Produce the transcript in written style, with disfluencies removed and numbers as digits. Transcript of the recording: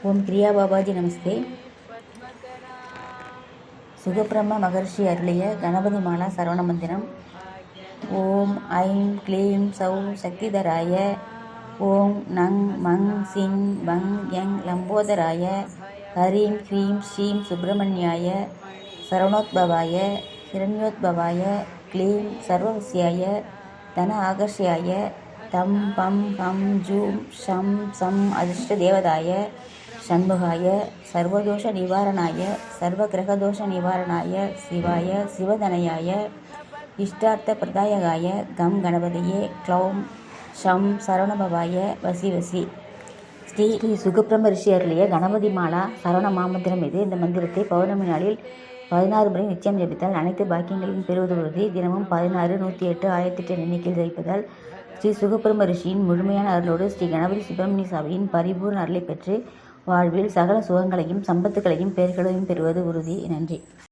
ஓம் கிரியா பாபாஜி நமஸ்தே. சுகபிரம்ம மகர்ஷி அருளிய கணபதி மாலா சரவண மந்திரம். ஓம் ஐம் க்ளீம் சௌ சக்திதராய ஓம் நங் மங் சிங் வங் யங் லம்போதராய ஹரீம் ஹ்ரீம் ஸ்ரீம் சுப்பிரமணியாய சரவணோத்பவாய ஹிரண்யோத்பவாய க்ளீம் சர்வவசியாய தன ஆகர்ஷயாய தம் பம் ஹம் ஜூம் ஷம் சம் அதிர்ஷ்ட தேவதாய ஷண்முகாய சர்வதோஷ நிவாரணாய சர்வ கிரகதோஷ நிவாரணாய சிவாய சிவதனயாய இஷ்டார்த்த பிரதாயகாய கம் கணபதியே க்ளௌம் ஷம் சரவணபவாய வசி வசி. ஸ்ரீ சுகபிரம்ம ரிஷி அருளிய கணபதி மாலா சரவண மாமந்திரம் இது. இந்த மந்திரத்தை பௌர்ணமி நாளில் 16 முறை நிச்சயம் ஜபித்தால் அனைத்து பாக்கியங்களையும் பெறுவது உறுதி. தினமும் 16, 108, 1008 எண்ணிக்கையில் ஜபிப்பதால் ஸ்ரீ சுகபிரம்ம ரிஷியின் முழுமையான அருளோடு ஸ்ரீ கணபதி சுப்பிரமணிய சாமியின் பரிபூர்ண அருளை பெற்று வாழ்வில் சகல சுகங்களையும் சம்பத்துகளையும் பேர்களையும் பெறுவது உறுதி. நன்றி.